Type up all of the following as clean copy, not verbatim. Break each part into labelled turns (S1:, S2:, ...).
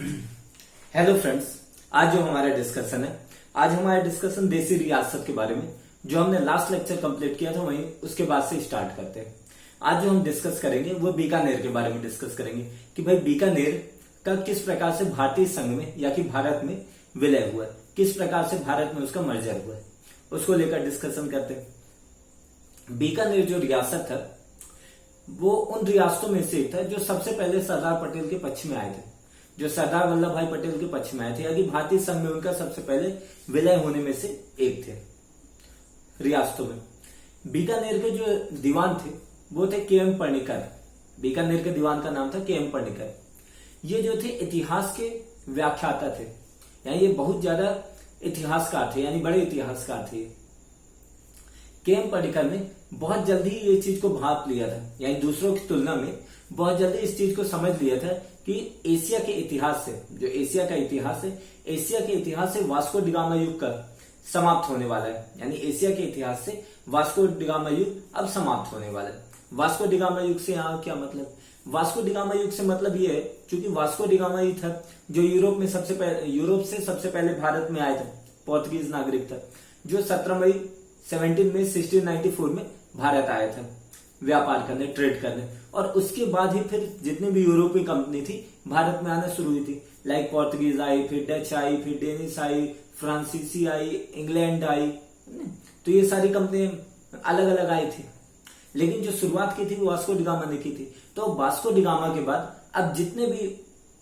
S1: Hello friends, आज जो हमारा डिस्कशन है, आज हमारा डिस्कशन देसी रियासत के बारे में जो हमने लास्ट लेक्चर कंप्लीट किया था वहीं उसके बाद से स्टार्ट करते हैं। आज जो हम डिस्कस करेंगे वो बीकानेर के बारे में डिस्कस करेंगे कि भाई बीकानेर का किस प्रकार से भारतीय संघ में या कि भारत में विलय हुआ, किस प्रकार से भारत में उसका मर्जर हुआ, उसको लेकर डिस्कशन करते हैं। बीकानेर जो रियासत है वो उन रियासतों में से एक था जो सबसे पहले सरदार पटेल के पक्ष में आए थे, जो सरदार वल्लभ भाई पटेल के पक्ष में आए थे, यानी भारतीय संघ में उनका सबसे पहले विलय होने में से एक थे रियासतों में। बीकानेर के जो दीवान थे वो थे के.एम. पर्णिकर। बीकानेर के दीवान का नाम था के.एम. पर्णिकर। ये जो थे इतिहास के व्याख्याता थे, यानी ये बहुत ज्यादा इतिहासकार थे, यानी बड़े इतिहासकार थे। के.एम. पर्णिकर ने बहुत जल्दी ये चीज को भांप लिया था, यानी दूसरों की तुलना में बहुत जल्दी इस चीज को समझ लिया था कि एशिया के इतिहास से, जो एशिया का इतिहास है, एशिया के इतिहास से वास्को डी गामा युग का समाप्त होने वाला है। यानी एशिया के इतिहास से वास्को डी गामा युग अब समाप्त होने वाला है। वास्को डी गामा युग से यहाँ क्या मतलब? वास्को डी गामा युग से मतलब ये है, क्योंकि वास्को डी गामा युग था जो यूरोप से सबसे पहले भारत में आया था, पोर्तुगीज नागरिक था, जो 17 मई 1694 में भारत आया था व्यापार करने, ट्रेड करने, और उसके बाद ही फिर जितनी भी यूरोपीय कंपनी थी भारत में आना शुरू हुई थी। लाइक पोर्तुगीज आई, फिर डच आई, फिर डेनिश आई, फ्रांसीसी आई, इंग्लैंड आई, तो ये सारी कंपनी अलग अलग आई थी। लेकिन जो शुरुआत की थी वो वास्को डी गामा ने की थी। तो वास्को डी गामा के बाद अब जितने भी,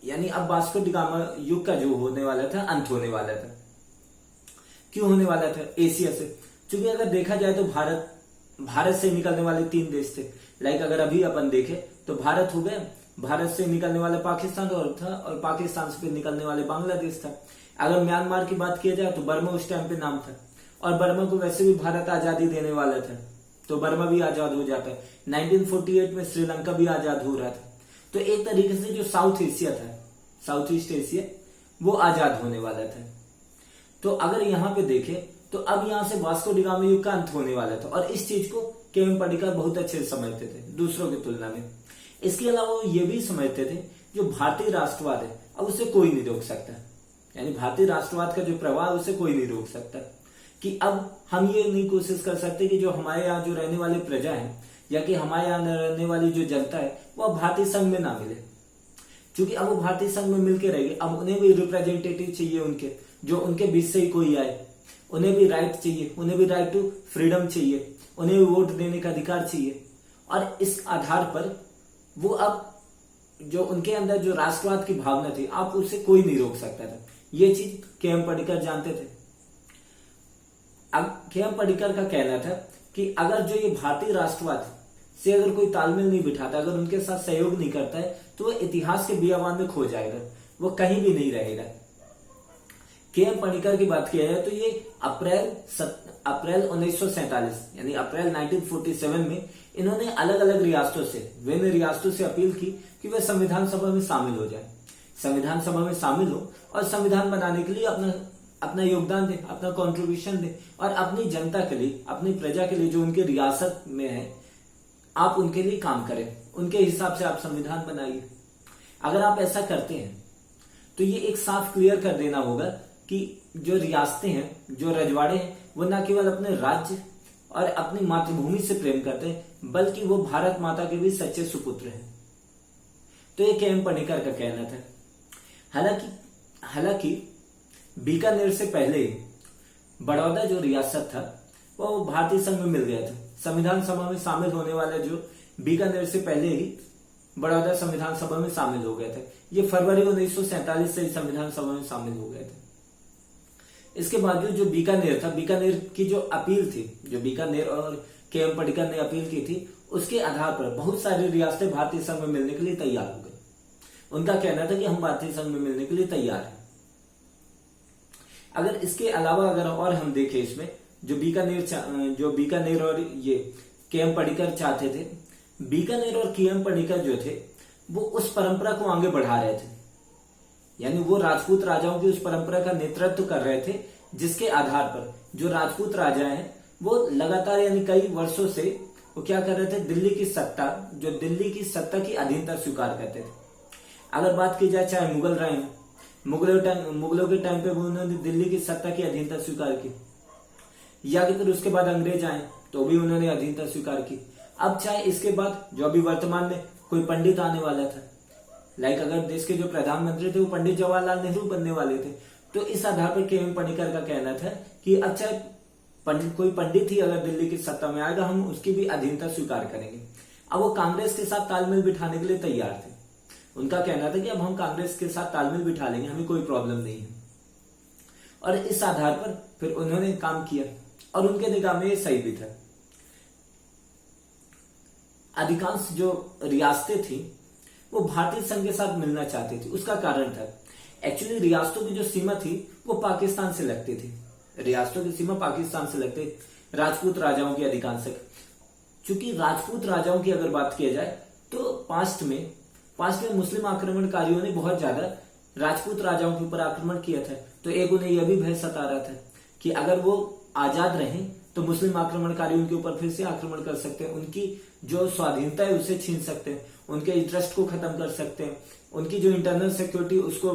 S1: यानी अब वास्को डी गामा युग का जो होने वाला था, अंत होने वाला था। क्यों होने वाला था? एशिया से। क्योंकि अगर देखा जाए तो भारत से निकलने वाले 3 देश थे। लाइक अगर अभी अपन देखें तो भारत हो गया, भारत से निकलने वाला पाकिस्तान और पाकिस्तान से निकलने वाले बांग्लादेश था। अगर म्यांमार की बात किया जाए तो बर्मा उस टाइम पे नाम था, और बर्मा को वैसे भी भारत आजादी देने वाला था, तो बर्मा भी आजाद हो जाता है। 1948 में श्रीलंका भी आजाद हो रहा था। तो एक तरीके से जो साउथ एशिया था, साउथ ईस्ट एशिया, वो आजाद होने वाला था। तो अगर यहाँ पे देखें तो अब यहाँ से वास्को डी गामा युग का अंत होने वाला था, और इस चीज को के.एम. पर्णिकर बहुत अच्छे से समझते थे दूसरों की तुलना में। इसके अलावा वो ये भी समझते थे जो भारतीय राष्ट्रवाद है अब उसे कोई नहीं रोक सकता, यानी भारतीय राष्ट्रवाद का जो प्रवाह उसे कोई नहीं रोक सकता। कि अब हम ये नहीं कोशिश कर सकते कि जो हमारे यहाँ जो रहने वाले प्रजा है या कि हमारे यहाँ रहने वाली जो जनता है वो अब भारतीय संघ में ना मिले, क्योंकि अब वो भारतीय संघ में मिलकर रहेगी। अब उन्हें भी रिप्रेजेंटेटिव चाहिए उनके, जो उनके बीच से ही कोई आए। उन्हें भी राइट चाहिए, उन्हें भी राइट टू फ्रीडम चाहिए, उन्हें भी वोट देने का अधिकार चाहिए। और इस आधार पर वो अब जो उनके अंदर जो राष्ट्रवाद की भावना थी, आप उसे कोई नहीं रोक सकता था। ये चीज के.एम. पर्णिकर जानते थे। अब के.एम. पर्णिकर का कहना था कि अगर जो ये भारतीय राष्ट्रवाद से अगर कोई तालमेल नहीं बिठाता, अगर उनके साथ सहयोग नहीं करता है, तो वो इतिहास के बियाबान में खो जाएगा, वो कहीं भी नहीं रहेगा। के.एम. पर्णिकर की बात किया जाए तो ये अप्रैल 1947 यानी अप्रैल 1947 में इन्होंने अलग अलग रियासतों से, विभिन्न रियासतों से अपील की कि वे संविधान सभा में शामिल हो जाए, संविधान सभा में शामिल हो और संविधान बनाने के लिए अपना योगदान दे, अपना कंट्रीब्यूशन दे, और अपनी जनता के लिए, अपनी प्रजा के लिए जो उनके रियासत में है, आप उनके लिए काम करें, उनके हिसाब से आप संविधान बनाइए। अगर आप ऐसा करते हैं तो ये एक साफ क्लियर कर देना होगा कि जो रियासतें हैं, जो रजवाड़े हैं, वो न केवल अपने राज्य और अपनी मातृभूमि से प्रेम करते हैं, बल्कि वो भारत माता के भी सच्चे सुपुत्र हैं। तो ये के.एम. पर्णिकर का कहना था। हालांकि बीकानेर से पहले बड़ौदा जो रियासत था वो भारतीय संघ में मिल गया था। संविधान सभा में शामिल होने वाले जो बीकानेर से पहले ही बड़ौदा संविधान सभा में शामिल हो गए थे। ये फरवरी 1947 से संविधान सभा में शामिल हो गए थे। इसके बावजूद जो बीकानेर था, बीकानेर की जो अपील थी, जो बीकानेर और के.एम. पर्णिकर ने अपील की थी, उसके आधार पर बहुत सारी रियासतें भारतीय संघ में मिलने के लिए तैयार हो गई। उनका कहना था कि हम भारतीय संघ में मिलने के लिए तैयार हैं। अगर इसके अलावा अगर और हम देखें इसमें, जो बीकानेर और ये के.एम. पर्णिकर चाहते थे, बीकानेर और के.एम. पर्णिकर जो थे वो उस परंपरा को आगे बढ़ा रहे थे, यानी वो राजपूत राजाओं की उस परंपरा का नेतृत्व कर रहे थे, जिसके आधार पर जो राजपूत राजा हैं वो लगातार, यानी कई वर्षों से वो क्या कर रहे थे, दिल्ली की सत्ता की अधीनता स्वीकार करते थे। अगर बात की जाए चाहे मुगल रहे, मुगलों के टाइम पे भी उन्होंने दिल्ली की सत्ता की अधीनता स्वीकार की, या कि फिर उसके बाद अंग्रेज आए तो भी उन्होंने अधीनता स्वीकार की। अब चाहे इसके बाद जो अभी वर्तमान में कोई पंडित आने वाला था, लाइक अगर देश के जो प्रधानमंत्री थे वो पंडित जवाहरलाल नेहरू बनने वाले थे, तो इस आधार पर के.एम. पणिकर का कहना था कि अच्छा कोई पंडित ही अगर दिल्ली की सत्ता में आएगा हम उसकी भी अधीनता स्वीकार करेंगे। अब वो कांग्रेस के साथ तालमेल बिठाने के लिए तैयार थे। उनका कहना था कि अब हम कांग्रेस के साथ तालमेल बिठा लेंगे, हमें कोई प्रॉब्लम नहीं है। और इस आधार पर फिर उन्होंने काम किया और उनके निगाह में ये सही भी था। अधिकांश जो रियासतें थी वो भारतीय संघ के साथ मिलना चाहती थी। उसका कारण था एक्चुअली रियासतों की जो सीमा थी वो पाकिस्तान से लगती थी। रियासतों की सीमा पाकिस्तान से लगती, राजपूत राजाओं की अधिकांश। चूंकि राजपूत राजाओं की अगर बात किया जाए तो पास्ट में मुस्लिम आक्रमणकारियों ने बहुत ज्यादा राजपूत राजाओं के ऊपर आक्रमण किया था, तो एक उन्हें यह भी भय सता रहा था कि अगर वो आजाद रहें तो मुस्लिम आक्रमणकारी उनके ऊपर फिर से आक्रमण कर सकते हैं, उनकी जो स्वाधीनता है उसे छीन सकते हैं, उनके इंटरेस्ट को खत्म कर सकते हैं, उनकी जो इंटरनल सिक्योरिटी उसको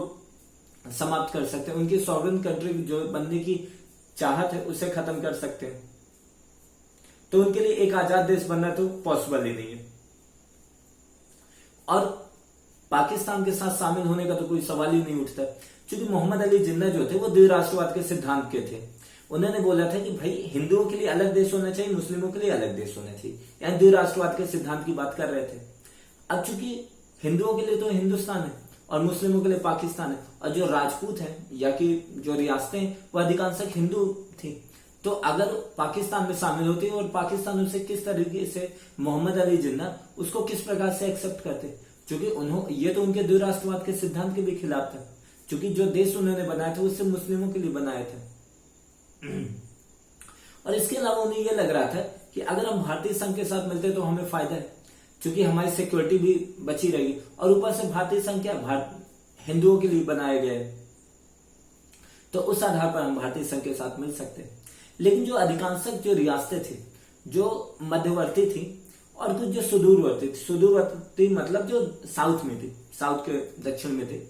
S1: समाप्त कर सकते हैं, उनकी सॉवरेन कंट्री जो बनने की चाहत है उसे खत्म कर सकते हैं। तो उनके लिए एक आजाद देश बनना तो पॉसिबल ही नहीं है। और पाकिस्तान के साथ शामिल होने का तो कोई सवाल ही नहीं उठता, क्योंकि मोहम्मद अली जिन्ना जो थे वो द्विराष्ट्रवाद के सिद्धांत के थे। उन्होंने बोला था कि भाई हिंदुओं के लिए अलग देश होना चाहिए, मुस्लिमों के लिए अलग देश होना चाहिए, यानी द्विराष्ट्रवाद के सिद्धांत की बात कर रहे थे। अब चूंकि हिंदुओं के लिए तो हिंदुस्तान है और मुस्लिमों के लिए पाकिस्तान है, और जो राजपूत हैं या कि जो रियासतें हैं वो अधिकांशतः हिंदू थी, तो अगर पाकिस्तान में शामिल होती और पाकिस्तान उसे किस तरीके से मोहम्मद अली जिन्ना उसको किस प्रकार से एक्सेप्ट करते, क्योंकि ये तो उनके द्विराष्ट्रवाद के सिद्धांत के भी खिलाफ था, क्योंकि जो देश उन्होंने बनाया था उससे मुस्लिमों के लिए बनाया था। और इसके अलावा उन्हें यह लग रहा था कि अगर हम भारतीय संघ के साथ मिलते तो हमें फायदा है, क्योंकि हमारी सिक्योरिटी भी बची रहेगी, और ऊपर से भारतीय संघ क्या हिंदुओं के लिए बनाया गया है, तो उस आधार पर हम भारतीय संघ के साथ मिल सकते हैं। लेकिन जो अधिकांशक जो रियासतें थी जो मध्यवर्ती थी और कुछ जो सुदूरवर्ती मतलब जो साउथ में थी, साउथ के दक्षिण में थी,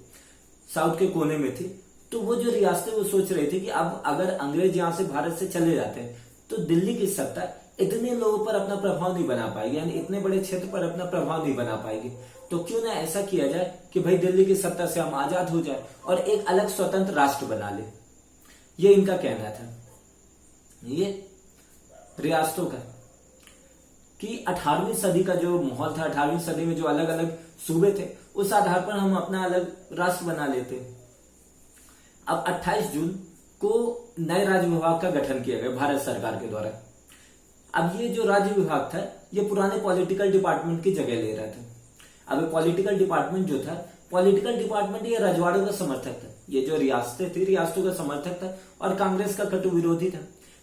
S1: साउथ के कोने में थी, तो वो जो रियासतें वो सोच रही थी कि अब अगर अंग्रेज यहां से भारत से चले जाते हैं तो दिल्ली की सत्ता इतने लोगों पर अपना प्रभाव नहीं बना पाएगी, यानी इतने बड़े क्षेत्र पर अपना प्रभाव नहीं बना पाएगी। तो क्यों ना ऐसा किया जाए कि भाई दिल्ली की सत्ता से हम आजाद हो जाए और एक अलग स्वतंत्र राष्ट्र बना ले। ये इनका कहना था, ये रियासतों का, कि 18वीं सदी का जो माहौल था, 18वीं सदी में जो अलग अलग सूबे थे उस आधार पर हम अपना अलग राष्ट्र बना लेते। अब 28 जून को नए राज्य विभाग का गठन किया गया भारत सरकार के द्वारा। अब ये जो राज्य विभाग था ये पुराने पॉलिटिकल डिपार्टमेंट की जगह ले रहा था। अब पॉलिटिकल डिपार्टमेंट जो था, पॉलिटिकल डिपार्टमेंट ये रजवाड़ों का समर्थक था, ये जो रियासतें थी रियासतों का समर्थक था और कांग्रेस का कटु विरोधी था।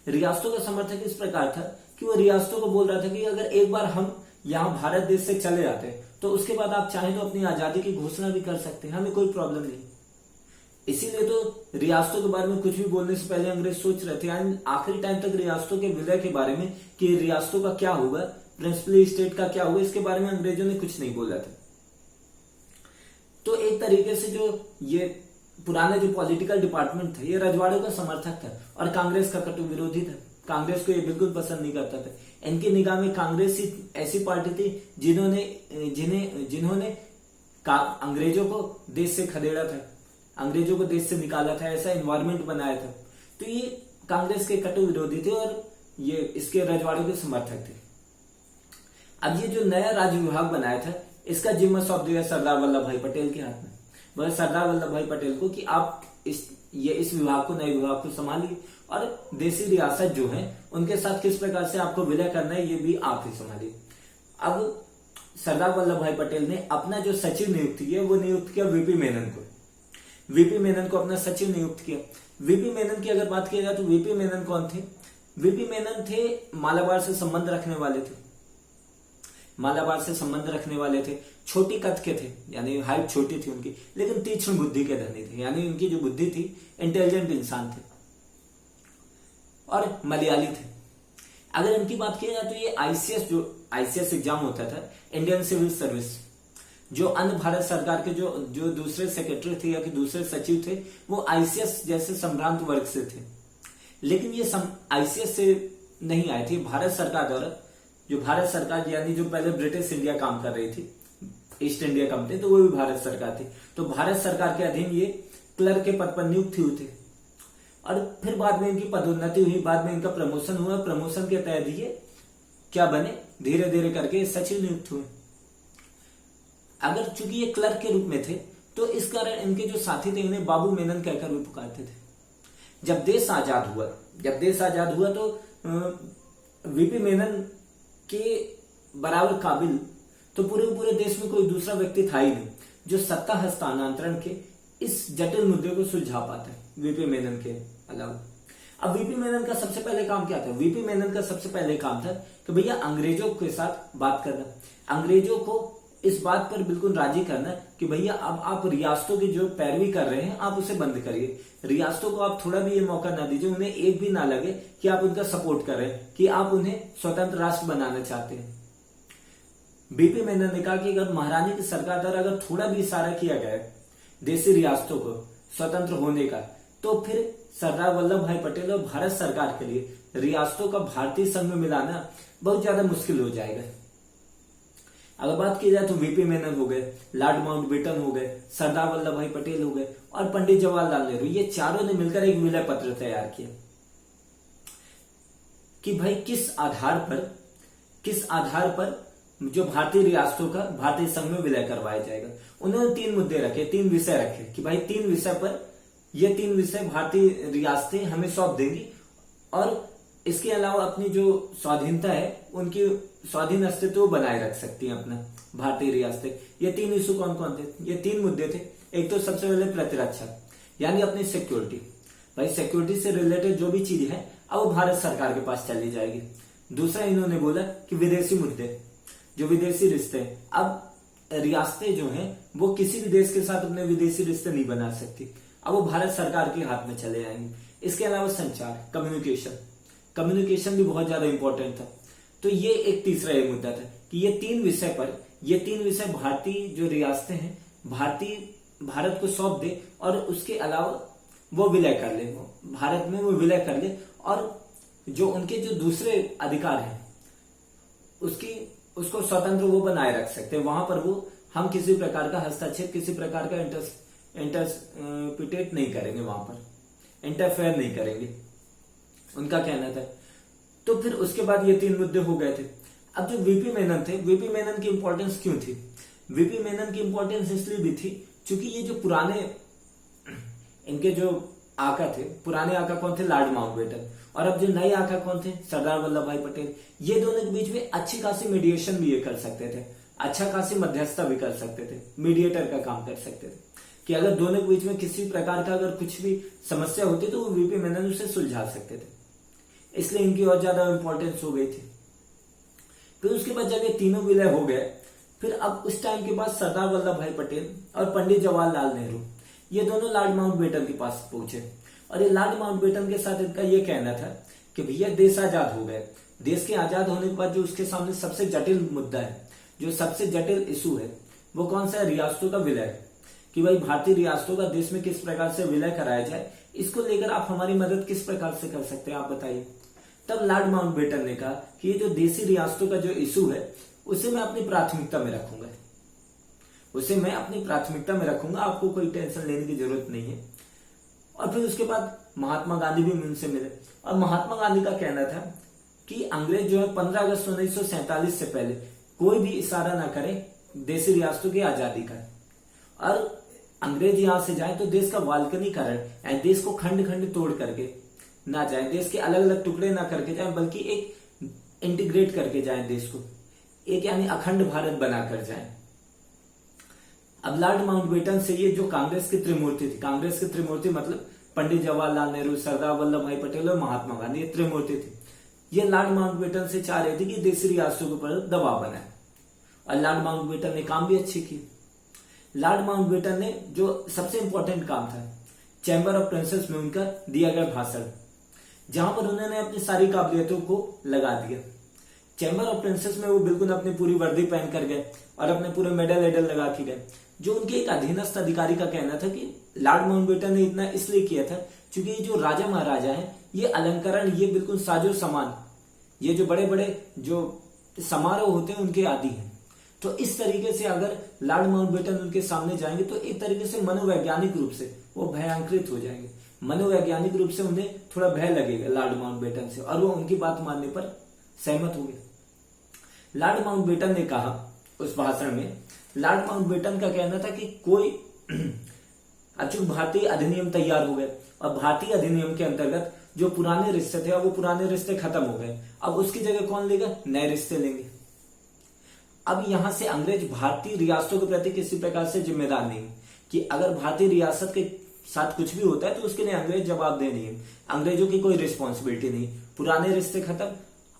S1: रियासतों का समर्थक इस प्रकार था कि वो रियासतों को बोल रहा था कि अगर एक बार हम यहाँ भारत देश से चले जाते हैं तो उसके बाद आप चाहें तो अपनी आजादी की घोषणा भी कर सकते हैं, हमें कोई प्रॉब्लम नहीं। इसीलिए तो रियासतों के बारे में कुछ भी बोलने से पहले अंग्रेज सोच रहे थे, यानी आखिरी टाइम तक रियासतों के विलय के बारे में कि रियासतों का क्या होगा, प्रिंसिपली स्टेट का क्या होगा, इसके बारे में अंग्रेजों ने कुछ नहीं बोला था। तो एक तरीके से जो ये पुराना जो पॉलिटिकल डिपार्टमेंट था ये रजवाड़ों का समर्थक था और कांग्रेस का कटु विरोधी था। कांग्रेस को ये बिल्कुल पसंद नहीं करता था। इनकी निगाह में कांग्रेस ही ऐसी पार्टी थी जिन्होंने अंग्रेजों को देश से खदेड़ा था, अंग्रेजों को देश से निकाला था, ऐसा एनवायरमेंट बनाया था। तो ये कांग्रेस के कटु विरोधी थे और ये इसके रजवाड़ों के समर्थक थे। अब ये जो नया राज्य विभाग बनाया था इसका जिम्मा सौंप दिया सरदार वल्लभ भाई पटेल के हाथ में। वह सरदार वल्लभ भाई पटेल को कि आप इस विभाग को, नए विभाग को संभालिए और देसी रियासत जो है उनके साथ किस प्रकार से आपको विलय करना है ये भी आप ही संभालिए। अब सरदार वल्लभ भाई पटेल ने अपना जो सचिव नियुक्त किया वो नियुक्त किया वीपी मेनन को। वीपी मेनन को अपना सचिव नियुक्त किया। वीपी मेनन की अगर बात किया जाए तो वीपी मेनन कौन थे? वीपी मेनन थे मालाबार से संबंध रखने वाले थे, मालाबार से संबंध रखने वाले थे, छोटी कद के थे, यानी हाइट छोटी थी उनकी, लेकिन तीक्ष्ण बुद्धि के धनी थे, यानी उनकी जो बुद्धि थी इंटेलिजेंट इंसान थे और मलयाली थे। अगर इनकी बात की जाए तो ये आईसीएस एग्जाम होता था, इंडियन सिविल सर्विस, जो अन्य भारत सरकार के जो जो दूसरे सेक्रेटरी थे या कि दूसरे सचिव थे वो आईसीएस जैसे संभ्रांत वर्ग से थे, लेकिन ये आईसीएस से नहीं आए थे। भारत सरकार द्वारा, जो भारत सरकार यानी जो पहले ब्रिटिश इंडिया काम कर रही थी, ईस्ट इंडिया कंपनी, तो वो भी भारत सरकार थी। तो भारत सरकार के अधीन ये क्लर्क के पद पर नियुक्त हुए थे और फिर बाद में इनकी पदोन्नति हुई, बाद में इनका प्रमोशन हुआ। प्रमोशन के तहत ये क्या बने, धीरे धीरे करके सचिव नियुक्त हुए। अगर चूंकि ये क्लर्क के रूप में थे तो इस कारण इनके जो साथी थे इन्हें बाबू मेनन कहकर भी पुकारते थे। जब देश आजाद हुआ तो वीपी मेनन के बराबर काबिल तो पूरे देश में कोई दूसरा व्यक्ति था ही नहीं जो सत्ता हस्तांतरण के इस जटिल मुद्दे को सुलझा पाता है वीपी मेनन के अलावा। अब वीपी मेनन का सबसे पहले काम क्या था? वीपी मेनन का सबसे पहले काम था कि भैया अंग्रेजों के साथ बात करना, अंग्रेजों को इस बात पर बिल्कुल राजी करना कि भैया अब आप रियासतों की जो पैरवी कर रहे हैं आप उसे बंद करिए। रियासतों को आप थोड़ा भी ये मौका ना दीजिए, उन्हें एक भी ना लगे कि आप उनका सपोर्ट कर रहे हैं, कि आप उन्हें स्वतंत्र राष्ट्र बनाना चाहते हैं। बीपी मेनन ने कहा कि अगर महारानी की सरकार द्वारा अगर थोड़ा भी इशारा किया गया देशी रियासतों को स्वतंत्र होने का, तो फिर सरदार वल्लभ भाई पटेल और भारत सरकार के लिए रियासतों का भारतीय संघ में मिलाना बहुत ज्यादा मुश्किल हो जाएगा। अगर बात की जाए तो वीपी मेनन हो गए, लॉर्ड माउंटबेटन हो गए, सरदार वल्लभ भाई पटेल हो गए और पंडित जवाहरलाल नेहरू, ये चारों ने मिलकर एक विलय पत्र तैयार किया कि भाई किस आधार पर जो भारतीय रियासतों का भारतीय संघ में विलय करवाया जाएगा। उन्होंने 3 मुद्दे रखे, 3 विषय रखे कि भाई 3 विषय पर, ये 3 विषय भारतीय रियासतें हमें सौंप देंगी और इसके अलावा अपनी जो स्वाधीनता है उनकी स्वाधीन अस्तित्व बनाए रख सकती हैं अपना भारतीय रियासतें। ये 3 इशू कौन कौन थे? ये 3 मुद्दे थे। एक तो सबसे पहले प्रतिरक्षा, यानी अपनी सिक्योरिटी। भाई सिक्योरिटी से रिलेटेड जो भी चीज है अब वो भारत सरकार के पास चली जाएगी। दूसरा इन्होंने बोला कि विदेशी मुद्दे, जो विदेशी रिश्ते, अब रियासतें जो हैं वो किसी भी देश के साथ अपने विदेशी रिश्ते नहीं बना सकती, अब वो भारत सरकार के हाथ में चले जाएंगे। इसके अलावा संचार, कम्युनिकेशन भी बहुत ज्यादा इंपॉर्टेंट था। तो ये एक तीसरा ये मुद्दा था कि ये 3 विषय भारतीय जो रियासतें हैं भारत को सौंप दे और उसके अलावा वो विलय कर ले, भारत में वो विलय कर ले और जो उनके जो दूसरे अधिकार हैं उसको स्वतंत्र वो बनाए रख सकते हैं। वहां पर वो हम किसी प्रकार का हस्तक्षेप, किसी प्रकार का इंटरपिटेट नहीं करेंगे, वहां पर इंटरफेयर नहीं करेंगे, उनका कहना था। तो फिर उसके बाद ये 3 मुद्दे हो गए थे। अब जो वीपी मेनन थे, वीपी मेनन की इंपॉर्टेंस क्यों थी? वीपी मेनन की इंपॉर्टेंस इसलिए भी थी क्योंकि ये जो पुराने इनके जो आका थे, पुराने आका कौन थे? Lord Mountbatten. और अब जो नए आका कौन थे? सरदार वल्लभ भाई पटेल। ये दोनों के बीच में अच्छी खासी मीडिएशन भी ये कर सकते थे, अच्छा खासी मध्यस्थता भी कर सकते थे, मीडिएटर का काम कर सकते थे कि अगर दोनों के बीच में किसी प्रकार का अगर कुछ भी समस्या होती तो वो वीपी मेनन उसे सुलझा सकते थे। इसलिए इनकी और ज्यादा इंपॉर्टेंस हो गई थी। फिर उसके बाद जब ये तीनों विलय हो गए, फिर अब उस टाइम के बाद सरदार वल्लभ भाई पटेल और पंडित जवाहरलाल नेहरू ये दोनों लॉर्ड माउंटबेटन के पास पहुंचे और ये लॉर्ड माउंटबेटन के साथ इनका ये कहना था कि भैया देश आजाद हो गए, देश के आजाद होने के बाद जो उसके सामने सबसे जटिल मुद्दा है, जो सबसे जटिल इशू है, वो कौन सा है? रियासतों का विलय। कि भाई भारतीय रियासतों का देश में किस प्रकार से विलय कराया जाए, इसको लेकर आप हमारी मदद किस प्रकार से कर सकते हैं, आप बताइए। तब लॉर्ड माउंटबेटन ने कहा कि ये जो देशी रियासतों का जो इशू है उसे मैं अपनी प्राथमिकता में रखूंगा, आपको कोई टेंशन लेने की जरूरत नहीं है। और फिर उसके बाद महात्मा गांधी भी उनसे मिले और महात्मा गांधी का कहना था कि अंग्रेज जो है 15 अगस्त 1947 से पहले कोई भी इशारा ना करे देशी रियासतों की आजादी का, और अंग्रेज यहां से जाए तो देश का वाल्कनीकरण यानी देश को खंड खंड तोड़ करके ना जाए, देश के अलग अलग टुकड़े ना करके जाए, बल्कि एक इंटीग्रेट करके जाए, देश को एक यानी अखंड भारत बनाकर जाए। अब लॉर्ड माउंटबेटन से ये जो कांग्रेस की त्रिमूर्ति थी, कांग्रेस की त्रिमूर्ति मतलब पंडित जवाहरलाल नेहरू, सरदार वल्लभ भाई पटेल और महात्मा गांधी, ये त्रिमूर्ति थी। ये लॉर्ड माउंटबेटन से चाह रही थी कि देशी रियासतों के ऊपर दबाव बनाए और लॉर्ड माउंटबेटन ने काम भी अच्छी की। लॉर्ड माउंटबेटन ने जो सबसे इंपॉर्टेंट काम था, चैम्बर ऑफ प्रिंसेस में उनका दिया गया भाषण, जहां पर उन्होंने अपनी सारी काबिलियतों को लगा दिया चैम्बर ऑफ प्रिंसेस में वो बिल्कुल अपनी पूरी वर्दी पहन कर गए और अपने पूरे मेडल वेडल लगा के गए। जो उनके एक अधीनस्थ अधिकारी का कहना था कि लॉर्ड माउंटबेटन ने इतना इसलिए किया था क्योंकि ये जो राजा महाराजा है, ये अलंकरण, ये बिल्कुल साजो सामान, ये जो बड़े बड़े जो समारोह होते हैं उनके आदि हैं। तो इस तरीके से अगर लॉर्ड माउंटबेटन उनके सामने जाएंगे तो एक तरीके से मनोवैज्ञानिक रूप से वो भयांकृत हो जाएंगे, मनोवैज्ञानिक रूप से उन्हें थोड़ा भय लगेगा लॉर्ड माउंटबेटन से, और वो उनकी बात मानने पर सहमत हो गए। लॉर्ड माउंटबेटन ने कहा उस भाषण में, लॉर्ड माउंटबेटन का कहना था कि कोई अचूक भारतीय अधिनियम तैयार हो गए और भारतीय अधिनियम के अंतर्गत जो पुराने रिश्ते थे वो पुराने रिश्ते खत्म हो गए। अब उसकी जगह कौन लेगा? नए रिश्ते लेंगे। अब यहां से अंग्रेज भारतीय रियासतों के प्रति किसी प्रकार से जिम्मेदार नहीं कि अगर भारतीय रियासत के साथ कुछ भी होता है तो उसके लिए अंग्रेज जवाबदेह नहीं है, अंग्रेजों की कोई रिस्पॉन्सिबिलिटी नहीं, पुराने रिश्ते खत्म।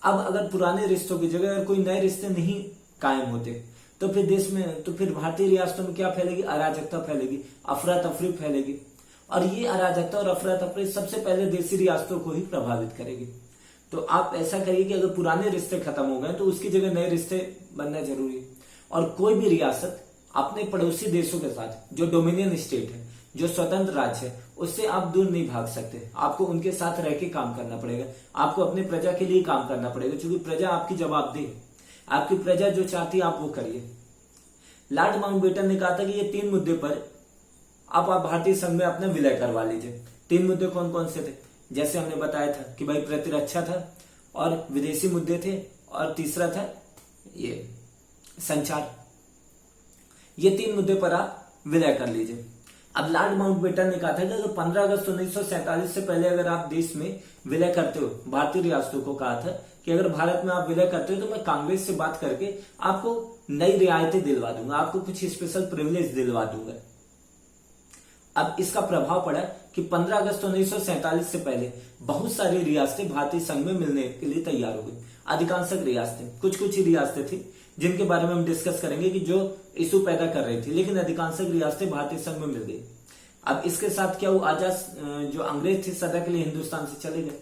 S1: अब अगर पुराने रिश्तों की जगह अगर कोई नए रिश्ते नहीं कायम होते तो फिर देश में, तो फिर भारतीय रियासतों में क्या फैलेगी? अराजकता फैलेगी, अफरा तफरी फैलेगी, और ये अराजकता और अफरा तफरी सबसे पहले देसी रियासतों को ही प्रभावित करेगी। तो आप ऐसा करिए कि अगर पुराने रिश्ते खत्म हो गए तो उसकी जगह नए रिश्ते बनना जरूरी है। और कोई भी रियासत अपने पड़ोसी देशों के साथ, जो डोमिनियन स्टेट है, जो स्वतंत्र राज्य है, उससे आप दूर नहीं भाग सकते। आपको उनके साथ रह के काम करना पड़ेगा, आपको अपने प्रजा के लिए काम करना पड़ेगा, क्योंकि प्रजा आपकी जवाबदेह है। आपकी प्रजा जो चाहती है आप वो करिए। लॉर्ड माउंटबेटन ने कहा था कि ये 3 मुद्दे पर आप भारतीय संघ में अपना विलय करवा लीजिए। 3 मुद्दे कौन कौन से थे? जैसे हमने बताया था कि भाई प्रतिरक्षा था और विदेशी मुद्दे थे, और तीसरा था ये संचार। ये 3 मुद्दे पर आप विलय कर लीजिए। अब लॉर्ड माउंटबेटन ने कहा था कि अगर 15 अगस्त 1947 से पहले अगर आप देश में विलय करते हो, भारतीय रियासतों को कहा था कि अगर भारत में आप विलय करते हो तो मैं कांग्रेस से बात करके आपको नई रियायतें दिलवा दूंगा, आपको कुछ स्पेशल प्रिविलेज दिलवा दूंगा। अब इसका प्रभाव पड़ा कि 15 अगस्त 1947 से पहले बहुत सारी रियासतें भारतीय संघ में मिलने के लिए तैयार हो गई। अधिकांश रियासतें, कुछ कुछ ही रियासतें थी जिनके बारे में हम डिस्कस करेंगे कि जो इशू पैदा कर रही थी, लेकिन अधिकांश रियासतें भारतीय संघ में मिल गई। अब इसके साथ क्या हुआ? आजाद जो अंग्रेज थे सदा के लिए हिंदुस्तान से चले गए।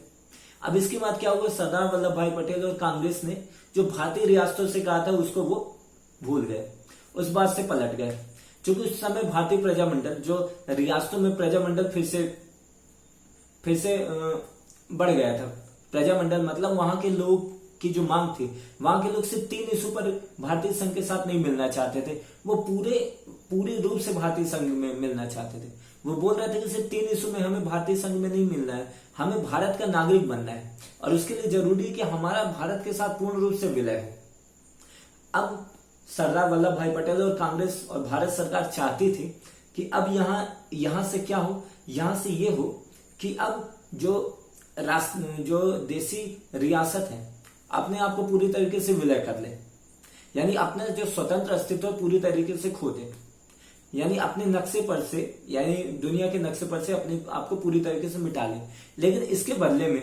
S1: अब इसके बाद क्या हुआ? सरदार वल्लभ भाई पटेल और कांग्रेस ने जो भारतीय रियासतों से कहा था उसको वो भूल गए, उस बात से पलट गए। क्योंकि उस समय भारतीय प्रजामंडल, जो रियासतों में प्रजामंडल फिर से बढ़ गया था। प्रजामंडल मतलब वहां के लोग की जो मांग थी, वहां के लोग सिर्फ 3 इशू पर भारतीय संघ के साथ नहीं मिलना चाहते थे, वो पूरे रूप से भारतीय संघ में मिलना चाहते थे। वो बोल रहे थे कि सिर्फ 3 इशू में हमें भारतीय संघ में नहीं मिलना है, हमें भारत का नागरिक बनना है, और उसके लिए जरूरी है कि हमारा भारत के साथ पूर्ण रूप से विलय हो। अब सरदार वल्लभ भाई पटेल और कांग्रेस और भारत सरकार चाहती थी कि अब यहां से क्या हो, यहां से ये हो कि अब जो देसी रियासत है अपने आप को पूरी तरीके से विलय कर ले, यानी अपने जो स्वतंत्र अस्तित्व पूरी तरीके से खो दे, यानी अपने नक्शे पर से, यानी दुनिया के नक्शे पर से अपने आप को पूरी तरीके से मिटा ले। लेकिन इसके बदले में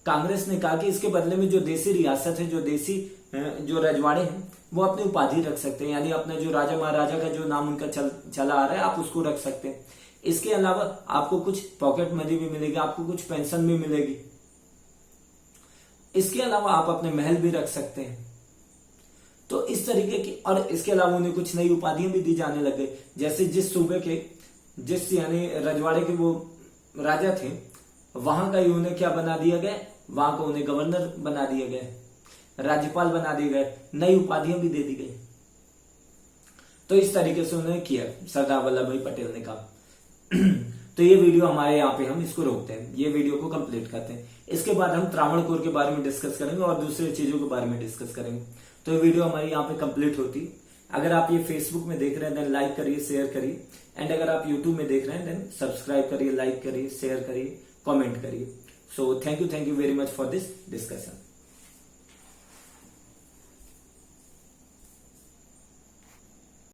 S1: कांग्रेस ने कहा कि इसके बदले में जो देसी रियासत है, जो देसी जो रजवाड़े हैं, वो अपनी उपाधि रख सकते हैं, यानी अपना जो राजा महाराजा का जो नाम उनका चला आ रहा है आप उसको रख सकते हैं। इसके अलावा आपको कुछ पॉकेट मनी भी मिलेगी, आपको कुछ पेंशन भी मिलेगी। इसके अलावा आप अपने महल भी रख सकते हैं। तो इस तरीके की, और इसके अलावा उन्हें कुछ नई उपाधियां भी दी जाने लग गई। जैसे जिस सूबे के, जिस यानी रजवाड़े के वो राजा थे, वहां का ही उन्हें क्या बना दिया गया, वहां को उन्हें गवर्नर बना दिया गया, राज्यपाल बना दिए गए, नई उपाधियां भी दे दी गई। तो इस तरीके से उन्होंने किया, सरदार वल्लभ भाई पटेल ने कहा। तो ये वीडियो हमारे यहाँ पे हम इसको रोकते हैं, ये वीडियो को कंप्लीट करते हैं। इसके बाद हम त्रावणकोर के बारे में डिस्कस करेंगे और दूसरी चीजों के बारे में डिस्कस करेंगे। तो ये वीडियो हमारी यहाँ पे कंप्लीट होती। अगर आप ये फेसबुक में देख रहे हैं देन लाइक करिए, शेयर करिए, एंड अगर आप यूट्यूब में देख रहे हैं देन सब्सक्राइब करिए, लाइक करिए, शेयर करिए, कॉमेंट करिए। So thank you very much for this discussion.